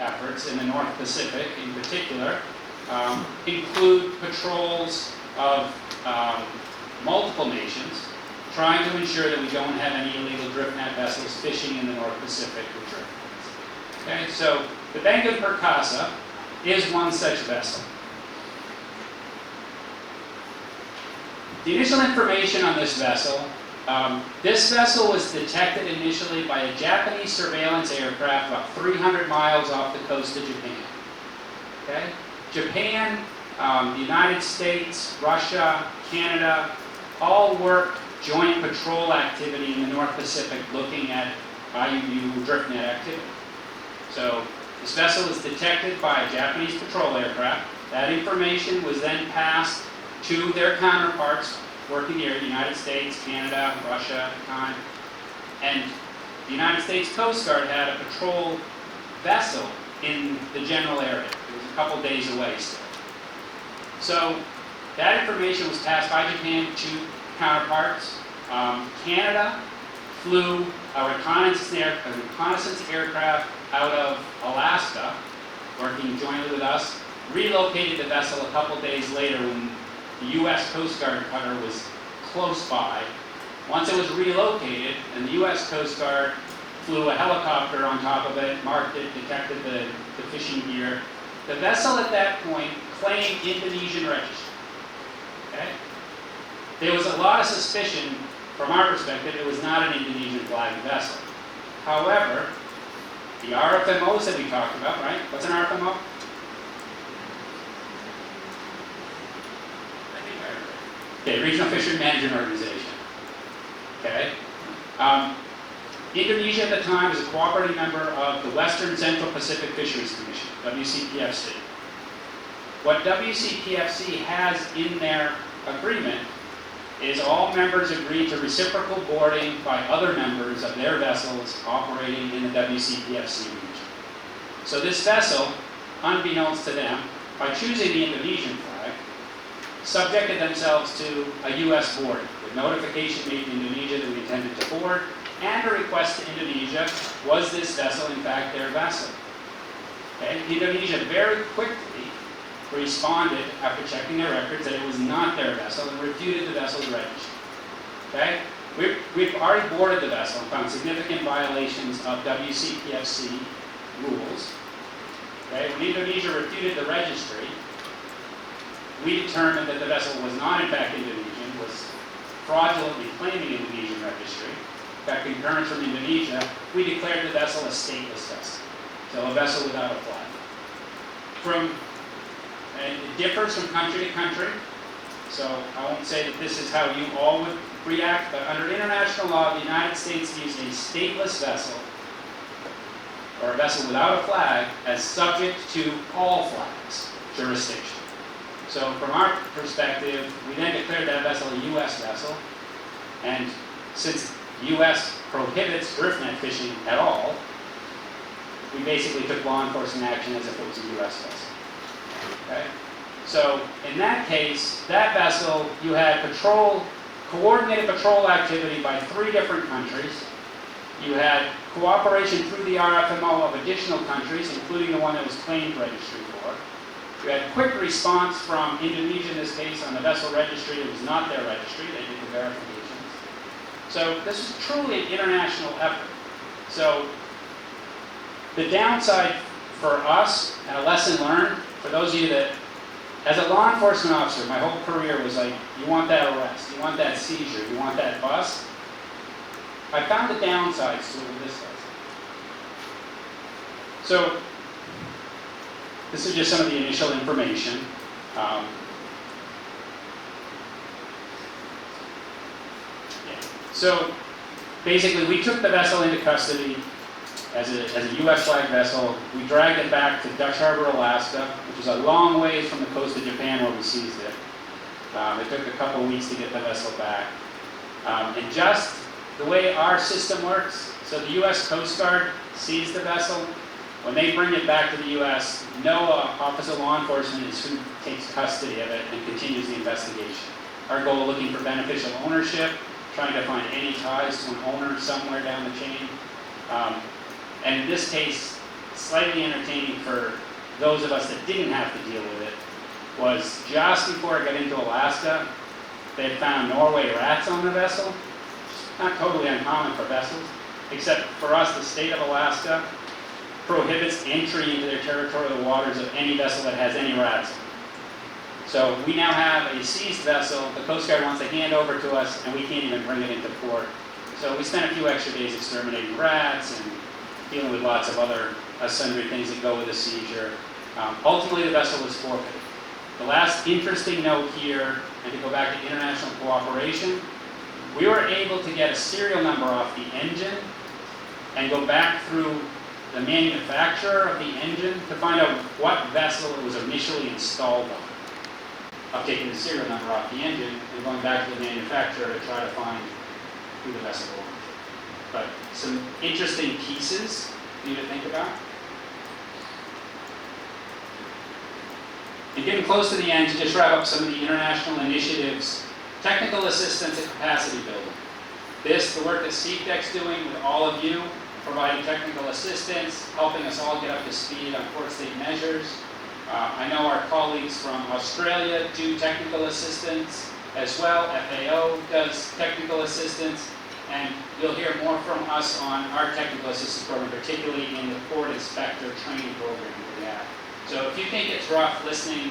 efforts in the North Pacific in particular include patrols of multiple nations, trying to ensure that we don't have any illegal drift net vessels fishing in the North Pacific with drift nets. Okay, so the Benga Perkasa is one such vessel. The initial information on this vessel was detected initially by a Japanese surveillance aircraft about 300 miles off the coast of Japan. Okay? Japan, the United States, Russia, Canada, all work joint patrol activity in the North Pacific looking at IUU drift net activity. So this vessel was detected by a Japanese patrol aircraft. That information was then passed to their counterparts working here in the United States, Canada, Russia at the time. And the United States Coast Guard had a patrol vessel in the general area. It was a couple days away still. So that information was passed by Japan to counterparts. Canada flew a reconnaissance aircraft out of Alaska, working jointly with us, relocated the vessel a couple days later when the U.S. Coast Guard cutter was close by. Once it was relocated, and the U.S. Coast Guard flew a helicopter on top of it, marked it, detected the fishing gear. The vessel at that point claimed Indonesian registry. Okay? There was a lot of suspicion from our perspective it was not an Indonesian flagged vessel. However, the RFMOs that we talked about, right? What's an RFMO? Okay, Regional Fishery Management Organization. Okay. Indonesia at the time was a cooperating member of the Western Central Pacific Fisheries Commission, WCPFC. What WCPFC has in their agreement is all members agree to reciprocal boarding by other members of their vessels operating in the WCPFC region. So this vessel, unbeknownst to them, by choosing the Indonesian flag, subjected themselves to a U.S. boarding, with notification made to Indonesia that we intended to board, and a request to Indonesia, was this vessel in fact their vessel? Okay. Indonesia very quickly responded after checking their records that it was not their vessel and refuted the vessel's registry. Okay? We've already boarded the vessel and found significant violations of WCPFC rules. Okay? When Indonesia refuted the registry, we determined that the vessel was not in fact Indonesian, was fraudulently claiming Indonesian registry. Got concurrence from Indonesia. We declared the vessel a stateless vessel, so a vessel without a flag. And it differs from country to country, so I won't say that this is how you all would react, but under international law, the United States views a stateless vessel, or a vessel without a flag, as subject to all flags jurisdiction. So from our perspective, we then declared that vessel a U.S. vessel, and since the U.S. prohibits drift net fishing at all, we basically took law enforcement action as if it was a U.S. vessel. Okay? So in that case, that vessel, you had coordinated patrol activity by 3 different countries. You had cooperation through the RFMO of additional countries, including the one that was claimed registry for. You had quick response from Indonesia in this case on the vessel registry. It was not their registry. They did the verifications. So this is truly an international effort. So the downside for us, and a lesson learned, for those of you that, as a law enforcement officer, my whole career was like, you want that arrest, you want that seizure, you want that bust. I found the downsides to it with this vessel. So, this is just some of the initial information. So, basically, we took the vessel into custody as a U.S. flag vessel. We dragged it back to Dutch Harbor, Alaska, which was a long ways from the coast of Japan where we seized it. It took a couple weeks to get the vessel back. And just the way our system works, so the U.S. Coast Guard seized the vessel. When they bring it back to the U.S., NOAA, Office of Law Enforcement, is who takes custody of it and continues the investigation. Our goal, looking for beneficial ownership, trying to find any ties to an owner somewhere down the chain. And in this case, slightly entertaining for those of us that didn't have to deal with it was just before I got into Alaska, they had found Norway rats on the vessel. Which is not totally uncommon for vessels, except for us, the state of Alaska prohibits entry into their territorial waters of any vessel that has any rats. So we now have a seized vessel the Coast Guard wants to hand over to us, and we can't even bring it into port. So we spent a few extra days exterminating rats and dealing with lots of other sundry things that go with a seizure. Ultimately, the vessel was forfeited. The last interesting note here, and to go back to international cooperation, we were able to get a serial number off the engine and go back through the manufacturer of the engine to find out what vessel it was initially installed on. I've taken the serial number off the engine and going back to the manufacturer to try to find who the vessel belonged to. But some interesting pieces for you to think about. And getting close to the end, to just wrap up some of the international initiatives, technical assistance and capacity building. The work that SEAFDEC's doing with all of you, providing technical assistance, helping us all get up to speed on port state measures. I know our colleagues from Australia do technical assistance as well. FAO does technical assistance, and you'll hear more from us on our technical assistance program, particularly in the port inspector training program that we have. So if you think it's rough listening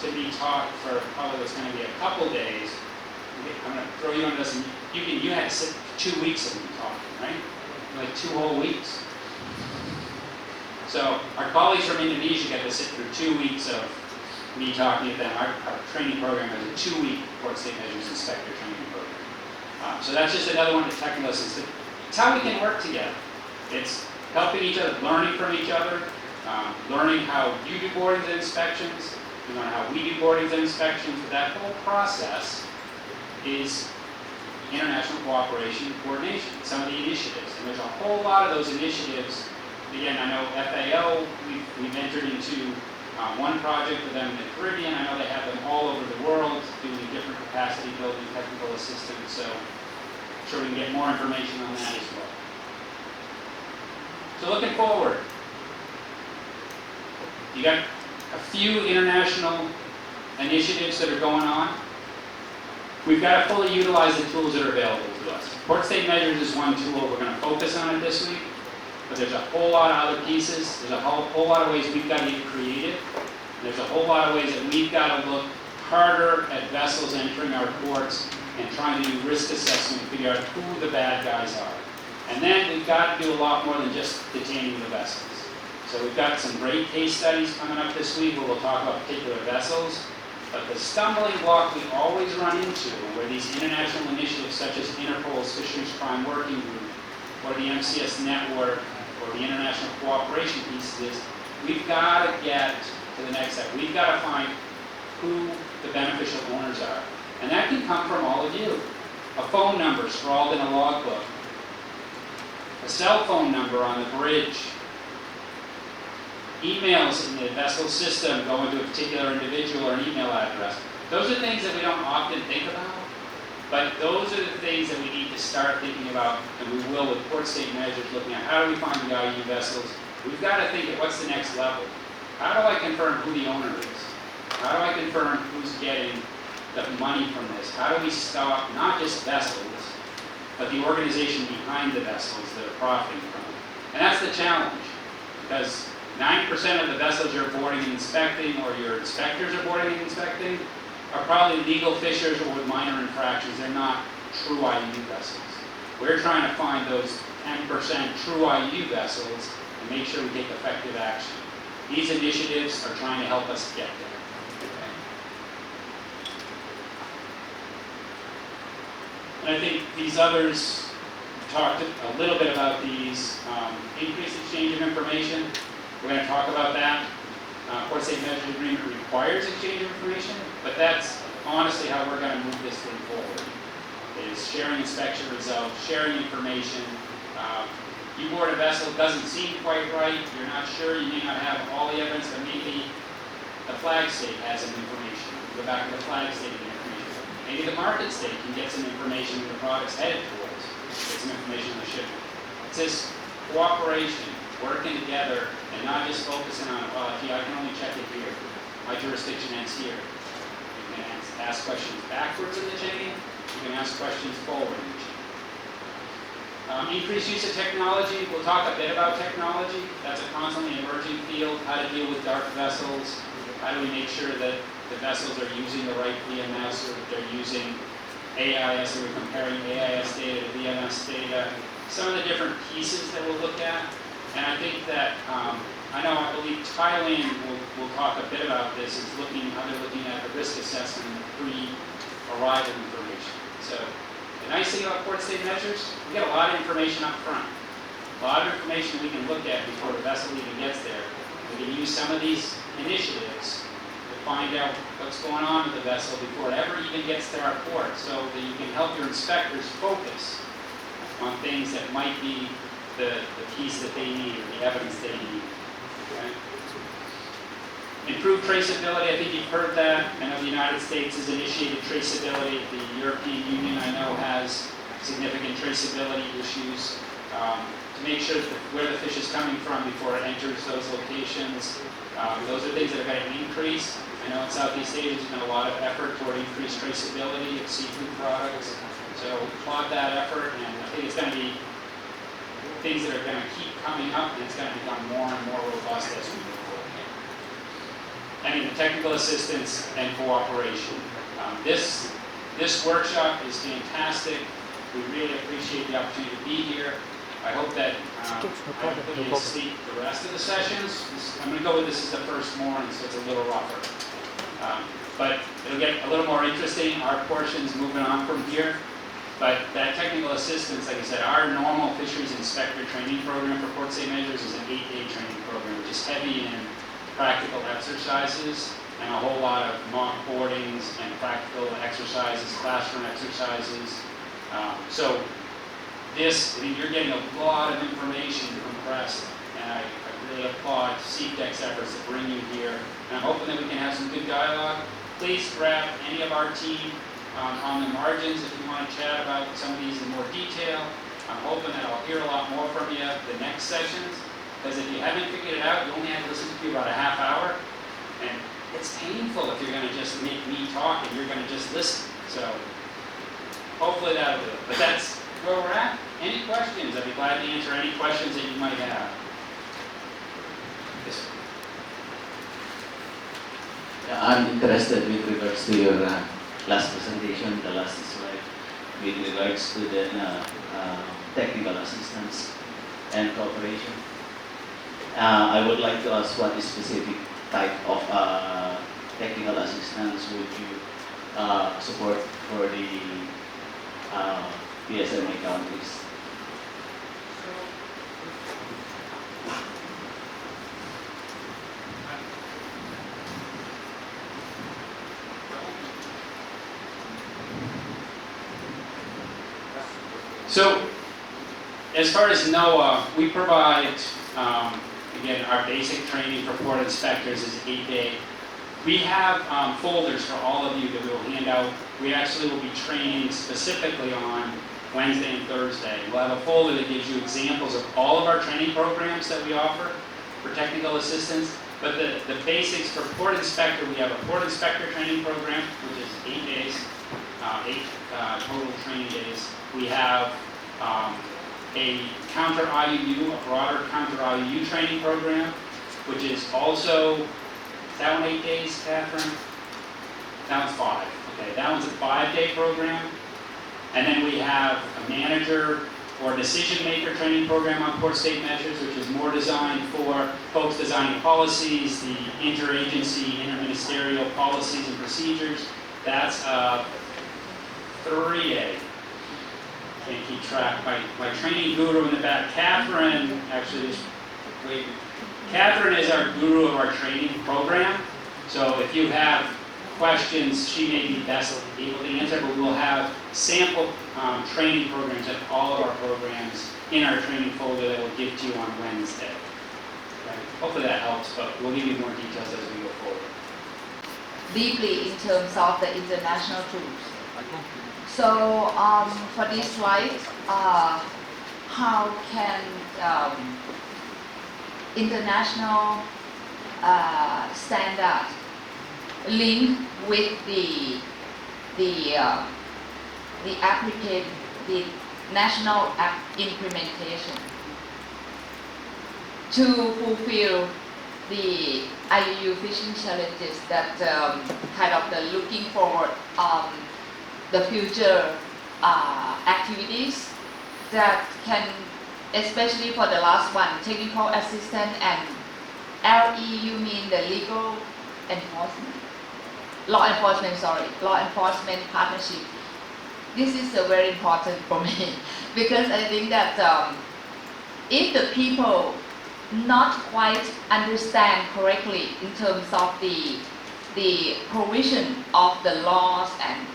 to me talk for probably what's going to be a couple days, I'm going to throw you under this. You had to sit 2 weeks of me talking, right? Like 2 whole weeks. So our colleagues from Indonesia get to sit through 2 weeks of me talking to them. Our training program is a 2-week port state measures inspector training program. So that's just another one of the technical assistance. It's how we can work together. It's helping each other, learning from each other, learning how you do boardings and inspections, you learn how we do boardings and inspections. But that whole process is international cooperation and coordination, some of the initiatives. And there's a whole lot of those initiatives. Again, I know FAO, we've entered into one project with them in the Caribbean. I know they have them all over the world doing different capacity building, technical assistance. So I'm sure we can get more information on that as well. So looking forward, you got a few international initiatives that are going on. We've got to fully utilize the tools that are available to us. Port state measures is one tool. We're going to focus on it this week. But there's a whole lot of other pieces. There's a whole lot of ways we've got to get creative. There's a whole lot of ways that we've got to look harder at vessels entering our ports and trying to do risk assessment to figure out who the bad guys are. And then we've got to do a lot more than just detaining the vessels. So we've got some great case studies coming up this week where we'll talk about particular vessels. But the stumbling block we always run into where these international initiatives such as Interpol's Fisheries Crime Working Group or the MCS Network or the international cooperation pieces is we've got to get to the next step. We've got to find who the beneficial owners are. And that can come from all of you. A phone number scrawled in a logbook. A cell phone number on the bridge. Emails in the vessel system going to a particular individual or an email address. Those are things that we don't often think about, but those are the things that we need to start thinking about, and we will with port state measures, looking at how do we find the IUU vessels. We've got to think of what's the next level. How do I confirm who the owner is? How do I confirm who's getting the money from this? How do we stop not just vessels, but the organization behind the vessels that are profiting from it? And that's the challenge, because 9% of the vessels you're boarding and inspecting, or your inspectors are boarding and inspecting, are probably legal fishers or with minor infractions. They're not true IUU vessels. We're trying to find those 10% true IUU vessels and make sure we take effective action. These initiatives are trying to help us get there. Okay. And I think these others talked a little bit about these. Increased exchange of information. We're going to talk about that. Port state measures agreement requires exchange of information, but that's honestly how we're going to move this thing forward. Is sharing inspection results, sharing information. You board a vessel, it doesn't seem quite right, you're not sure, you may not have all the evidence, but maybe the flag state has some information. You go back to the flag state and get information. Maybe the market state can get some information that the product's headed towards. Get some information on the shipment. It's this cooperation working together and not just focusing on, well, gee, I can only check it here. My jurisdiction ends here. You can ask questions backwards in the chain. You can ask questions forward in the chain. Increased use of technology. We'll talk a bit about technology. That's a constantly emerging field. How to deal with dark vessels. How do we make sure that the vessels are using the right VMS, or that they're using AIS, or we're comparing AIS data to VMS data. Some of the different pieces that we'll look at. And I think that, I believe Thailand will talk a bit about this, is how they're looking at the risk assessment and the pre-arrival information. So the nice thing about port state measures, we get a lot of information up front. A lot of information we can look at before the vessel even gets there. We can use some of these initiatives to find out what's going on with the vessel before it ever even gets to our port, so that you can help your inspectors focus on things that might be the piece that they need, or the evidence they need. Okay? Improved traceability, I think you've heard that. I know the United States has initiated traceability. The European Union, I know, has significant traceability issues to make sure that where the fish is coming from before it enters those locations. Those are things that are going to increase. I know in Southeast Asia there's been a lot of effort toward increased traceability of seafood products. So applaud that effort, and I think it's going to be things that are going to keep coming up, and it's going to become more and more robust as we move forward. I mean, the technical assistance and cooperation. This workshop is fantastic. We really appreciate the opportunity to be here. I hope that I will sleep the rest of the sessions. I'm going to go with this as the first morning, so it's a little rougher. But it'll get a little more interesting. Our portion's moving on from here. But that technical assistance, like I said, our normal fisheries inspector training program for port state measures is an 8-day training program, which is heavy in practical exercises and a whole lot of mock boardings and practical exercises, classroom exercises. So this, I mean, you're getting a lot of information compressed, and I really applaud SEAFDEC's efforts to bring you here. And I'm hoping that we can have some good dialogue. Please grab any of our team on the margins if you want to chat about some of these in more detail. I'm hoping that I'll hear a lot more from you the next sessions, because if you haven't figured it out, you only have to listen to you about a half hour, and it's painful if you're going to just make me talk and you're going to just listen. So hopefully that'll do it. But that's where we're at. Any questions? I'd be glad to answer any questions that you might have. Yes, sir. Yeah, I'm interested with regards to your last presentation, the last slide, with regards to the technical assistance and cooperation. I would like to ask what specific type of technical assistance would you support for the PSMA countries? So, as far as NOAA, we provide, again, our basic training for port inspectors is 8-day. We have folders for all of you that we will hand out. We actually will be training specifically on Wednesday and Thursday. We'll have a folder that gives you examples of all of our training programs that we offer for technical assistance. But the basics for port inspector, we have a port inspector training program, which is 8 days, 8 total training days. We have a counter IUU, a broader counter IUU training program, which is also, is that one 8 days, Catherine? That one's 5. Okay, that one's a 5-day program. And then we have a manager or decision maker training program on port state measures, which is more designed for folks designing policies, the interagency, interministerial policies and procedures. That's 3A. Can't keep track. My training guru in the back, Catherine, actually is, wait, Catherine is our guru of our training program. So if you have questions, she may be best able to answer, but we'll have sample training programs at all of our programs in our training folder that we'll give to you on Wednesday. Okay. Hopefully that helps, but we'll give you more details as we go forward. Deeply in terms of the international tools. So for this slide, how can international standard linked with the applicant, the national implementation to fulfill the IUU fishing challenges that kind of the looking forward the future activities that can, especially for the last one, technical assistance and LE, you mean the legal enforcement? Law enforcement partnership. This is very important for me because I think that if the people not quite understand correctly in terms of the provision of the laws and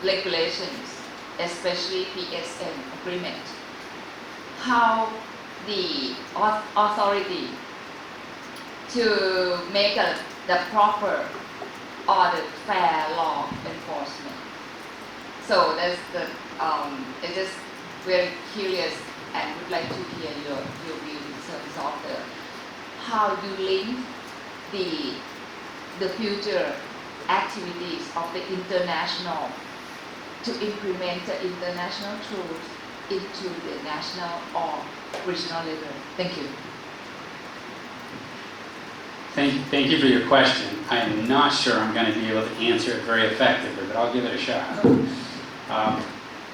regulations, especially PSN agreement, how the authority to make the proper or the fair law enforcement. So that's the it's just very curious and would like to hear your view in terms of how you link the future activities of the international to implement the international tools into the national or regional level. Thank you. Thank you for your question. I am not sure I'm going to be able to answer it very effectively, but I'll give it a shot.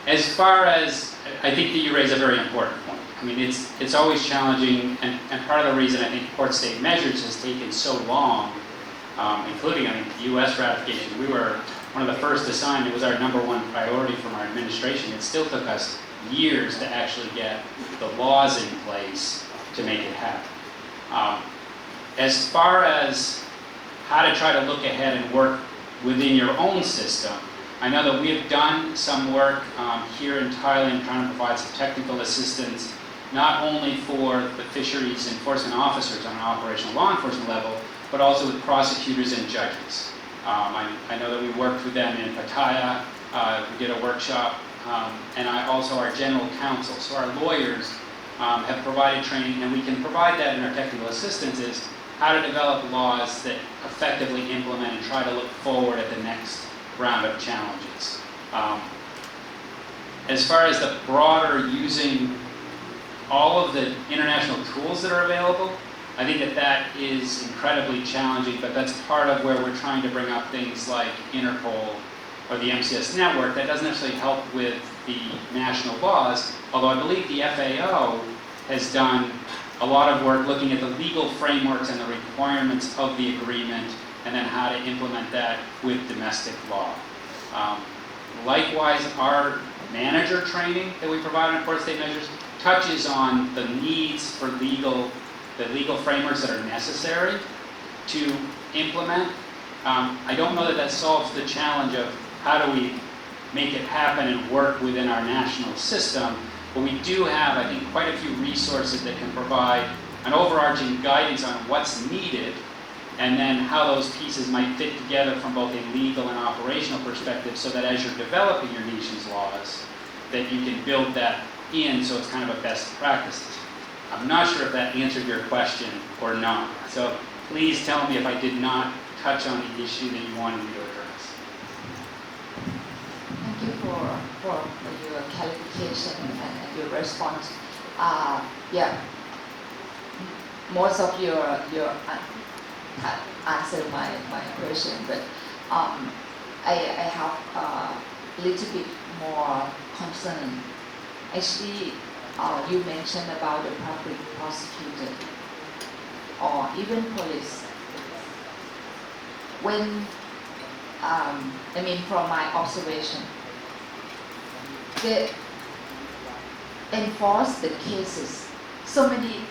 As far as, I think that you raise a very important point. I mean, it's always challenging, and part of the reason I think port state measures has taken so long, including, I think, the U.S. ratification. We were one of the first to sign. It was our number one priority from our administration. It still took us years to actually get the laws in place to make it happen. As far as how to try to look ahead and work within your own system, I know that we have done some work here in Thailand trying to provide some technical assistance, not only for the fisheries enforcement officers on an operational law enforcement level, but also with prosecutors and judges. I know that we worked with them in Pattaya, we did a workshop, and also our general counsel. So our lawyers have provided training, and we can provide that in our technical assistance is how to develop laws that effectively implement and try to look forward at the next round of challenges. As far as the broader using all of the international tools that are available, I think that is incredibly challenging, but that's part of where we're trying to bring up things like Interpol or the MCS network. That doesn't necessarily help with the national laws, although I believe the FAO has done a lot of work looking at the legal frameworks and the requirements of the agreement and then how to implement that with domestic law. Likewise, our manager training that we provide on port state measures touches on the needs for the legal frameworks that are necessary to implement. I don't know that solves the challenge of how do we make it happen and work within our national system, but we do have, I think, quite a few resources that can provide an overarching guidance on what's needed and then how those pieces might fit together from both a legal and operational perspective so that as you're developing your nation's laws, that you can build that in so it's kind of a best practices. I'm not sure if that answered your question or not. So please tell me if I did not touch on the issue that you wanted me to address. Thank you for your clarification and your response. Yeah, most of your answer my question, but I have a little bit more concern. Actually, you mentioned about the public prosecutor or even police. When, I mean, from my observation, they enforce the cases, so many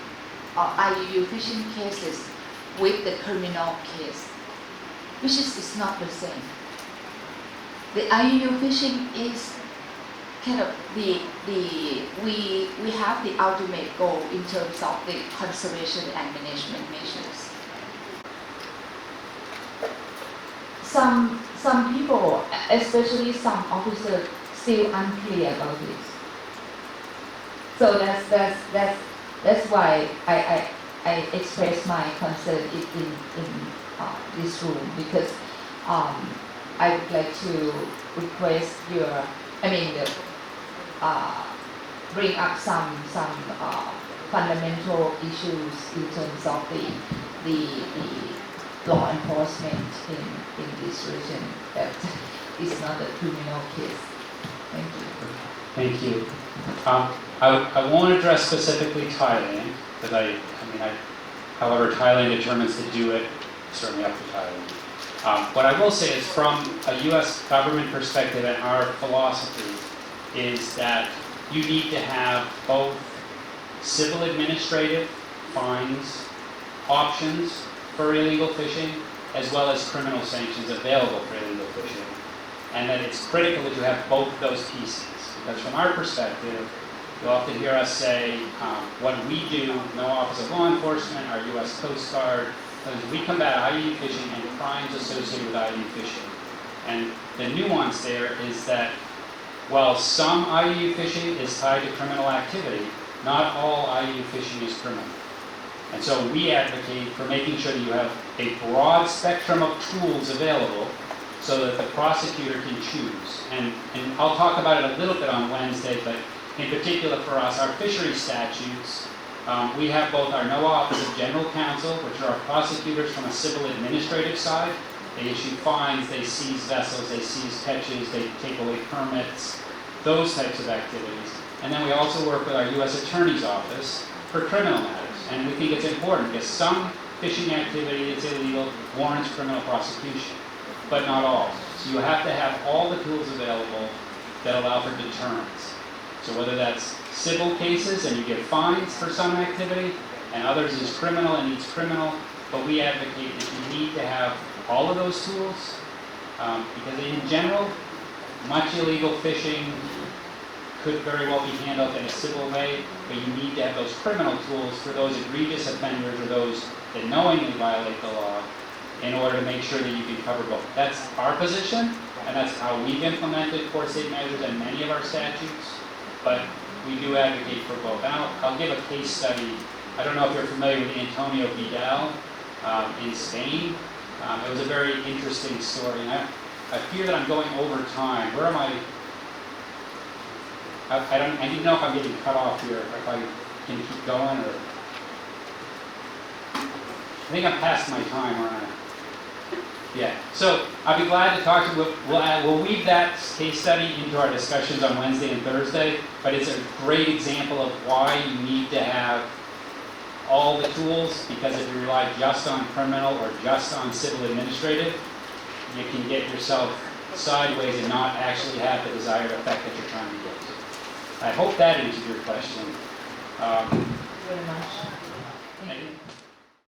IUU fishing cases with the criminal case, which is not the same. The IUU fishing is kind of we have the ultimate goal in terms of the conservation and management measures. Some people, especially some officers, still unclear about this. So that's why I express my concern in this room because I would like to request bring up some fundamental issues in terms of the law enforcement in this region that is not a criminal case. Thank you. Thank you. I won't address specifically Thailand, because however Thailand determines to do it, it's certainly up to Thailand. What I will say is from a U.S. government perspective and our philosophy is that you need to have both civil administrative fines options for illegal fishing as well as criminal sanctions available for illegal fishing. And that it's critical that you have both of those pieces. Because from our perspective, you'll often hear us say, what we do, NOAA Office of Law Enforcement, our U.S. Coast Guard, we combat IUU fishing and crimes associated with IUU fishing. And the nuance there is that while some IUU fishing is tied to criminal activity, not all IUU fishing is criminal. And so we advocate for making sure that you have a broad spectrum of tools available so that the prosecutor can choose. And I'll talk about it a little bit on Wednesday, but in particular for us, our fisheries statutes, we have both our NOAA Office of General Counsel, which are our prosecutors from a civil administrative side. They issue fines, they seize vessels, they seize catches, they take away permits, those types of activities. And then we also work with our U.S. Attorney's Office for criminal matters. And we think it's important because some fishing activity that's illegal warrants criminal prosecution, but not all. So you have to have all the tools available that allow for deterrence. So whether that's civil cases and you get fines for some activity, and others is criminal and needs criminal, but we advocate that you need to have all of those tools, because in general, much illegal fishing could very well be handled in a civil way, but you need to have those criminal tools for those egregious offenders or those that knowingly violate the law in order to make sure that you can cover both. That's our position, and that's how we've implemented port state measures in many of our statutes, but we do advocate for both. And I'll give a case study. I don't know if you're familiar with Antonio Vidal in Spain. It was a very interesting story, and I fear that I'm going over time. Where am I? I didn't know if I'm getting cut off here, if I can keep going, or... I think I'm past my time, aren't I? Yeah, so I'll be glad to talk to you. We'll weave that case study into our discussions on Wednesday and Thursday, but it's a great example of why you need to have all the tools, because if you rely just on criminal or just on civil administrative, you can get yourself sideways and not actually have the desired effect that you're trying to get to. I hope that answered your question.